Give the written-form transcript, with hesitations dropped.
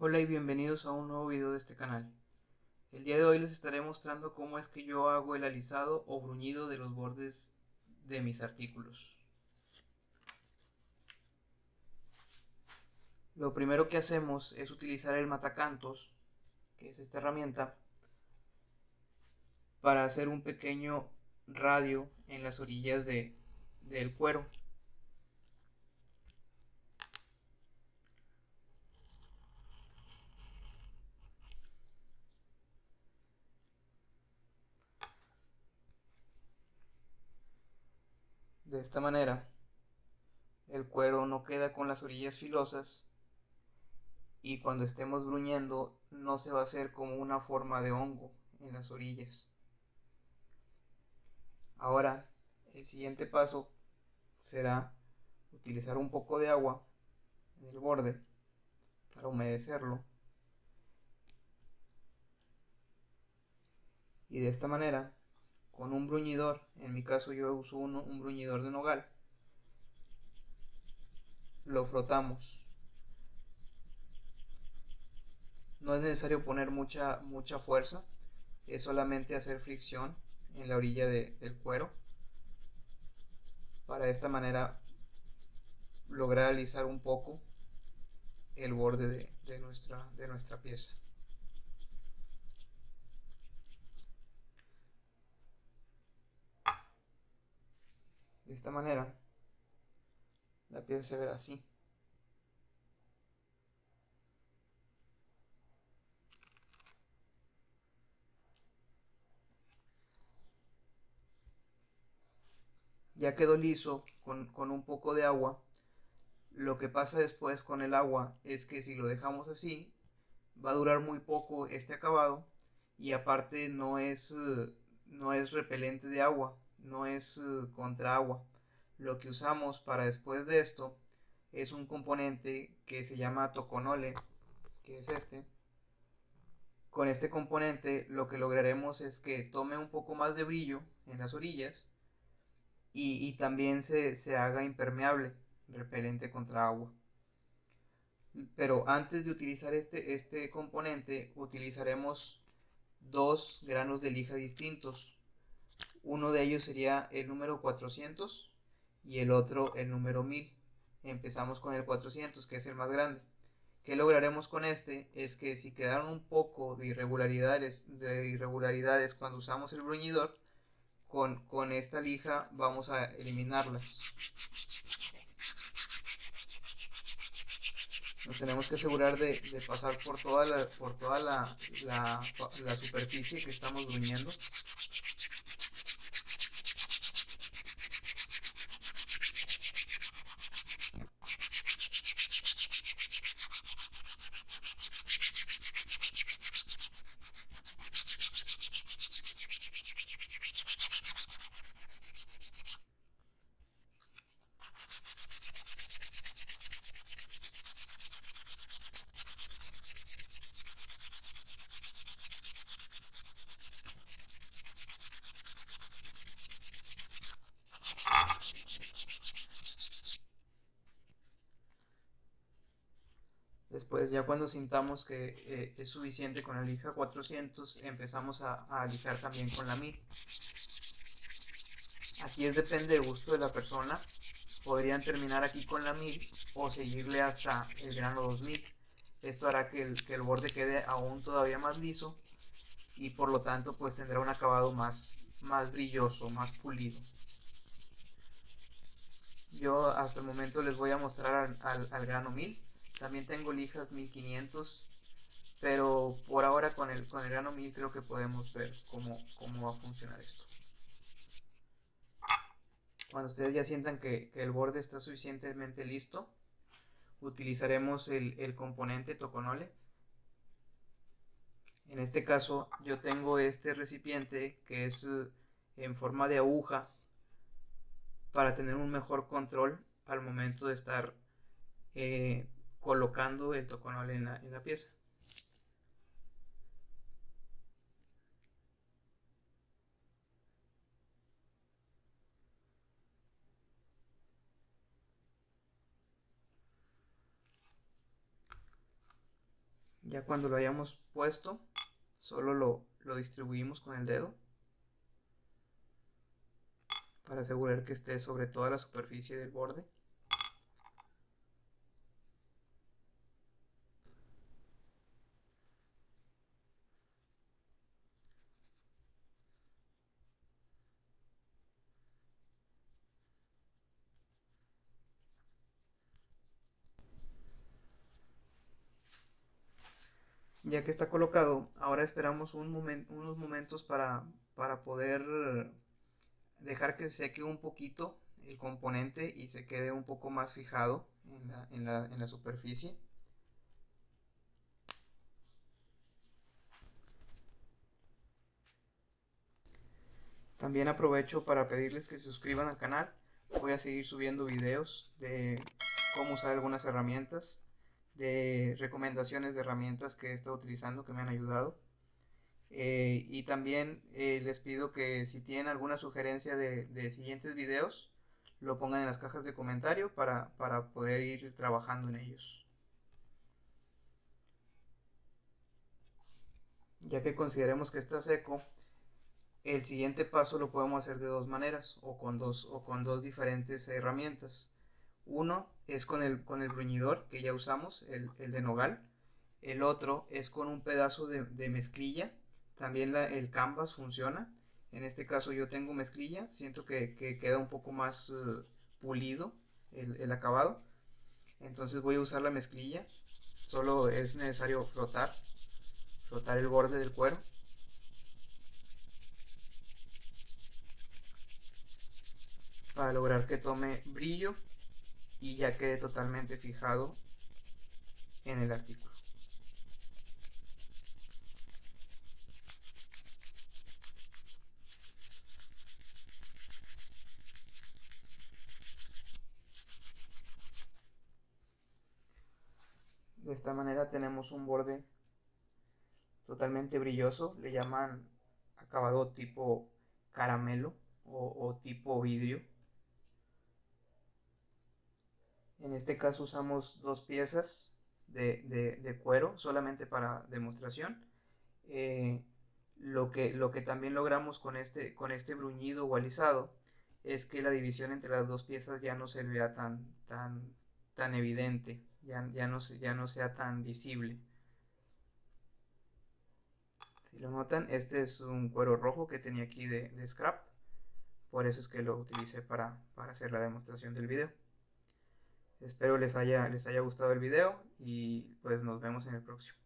Hola y bienvenidos a un nuevo video de este canal. El día de hoy les estaré mostrando cómo es que yo hago el alisado o bruñido de los bordes de mis artículos. Lo primero que hacemos es utilizar el matacantos, que es esta herramienta, para hacer un pequeño radio en las orillas del cuero. De esta manera el cuero no queda con las orillas filosas y cuando estemos bruñendo no se va a hacer como una forma de hongo en las orillas. Ahora, el siguiente paso será utilizar un poco de agua en el borde para humedecerlo y de esta manera con un bruñidor, en mi caso yo uso un bruñidor de nogal, lo frotamos. No es necesario poner mucha fuerza, es solamente hacer fricción en la orilla del cuero para de esta manera lograr alisar un poco el borde de nuestra pieza. De esta manera la pieza se verá así. Ya quedó liso con un poco de agua. Lo que pasa después con el agua es que si lo dejamos así, va a durar muy poco este acabado y aparte no es repelente de agua, no es contra agua. Lo que usamos para después de esto es un componente que se llama toconole, que es este. Con este componente lo que lograremos es que tome un poco más de brillo en las orillas y también se haga impermeable, repelente contra agua. Pero antes de utilizar este componente utilizaremos dos granos de lija distintos. Uno de ellos sería el número 400 y el otro el número 1000. Empezamos con el 400, que es el más grande. ¿Qué lograremos con este? Es que si quedaron un poco de irregularidades cuando usamos el bruñidor, con esta lija vamos a eliminarlas. Nos tenemos que asegurar de pasar por toda la superficie que estamos bruñendo. Después, ya cuando sintamos que es suficiente con la lija 400, empezamos a alisar también con la 1000. Aquí depende del gusto de la persona. Podrían terminar aquí con la 1000 o seguirle hasta el grano 2000. Esto hará que el borde quede aún todavía más liso y por lo tanto pues tendrá un acabado más brilloso, más pulido. Yo hasta el momento les voy a mostrar al grano 1000. También tengo lijas 1500, pero por ahora con el grano 1000 creo que podemos ver cómo va a funcionar esto. Cuando ustedes ya sientan que el borde está suficientemente listo, utilizaremos el componente toconole. En este caso yo tengo este recipiente que es en forma de aguja para tener un mejor control al momento de estar eh, colocando el toconole en la pieza. Ya cuando lo hayamos puesto, solo lo distribuimos con el dedo para asegurar que esté sobre toda la superficie del borde. Ya que está colocado, ahora esperamos unos momentos para poder dejar que seque un poquito el componente y se quede un poco más fijado en la superficie. También aprovecho para pedirles que se suscriban al canal. Voy a seguir subiendo videos de cómo usar algunas herramientas, de recomendaciones de herramientas que he estado utilizando que me han ayudado. Y también les pido que si tienen alguna sugerencia de siguientes videos, lo pongan en las cajas de comentario para poder ir trabajando en ellos. Ya que consideremos que está seco, el siguiente paso lo podemos hacer de dos maneras o con dos diferentes herramientas. Uno es con el bruñidor que ya usamos, el de nogal. El otro es con un pedazo de mezclilla. También el canvas funciona. En este caso yo tengo mezclilla. Siento que queda un poco más pulido el acabado. Entonces voy a usar la mezclilla. Solo es necesario frotar el borde del cuero. Para lograr que tome brillo y ya quede totalmente fijado en el artículo. De esta manera tenemos un borde totalmente brilloso, le llaman acabado tipo caramelo o tipo vidrio. En este caso usamos dos piezas de cuero solamente para demostración. Eh, lo que también logramos con este bruñido o alisado es que la división entre las dos piezas ya no se vea tan evidente, ya no sea tan visible. Si lo notan, este es un cuero rojo que tenía aquí de scrap, por eso es que lo utilicé para hacer la demostración del video. Espero les haya gustado el video y pues nos vemos en el próximo.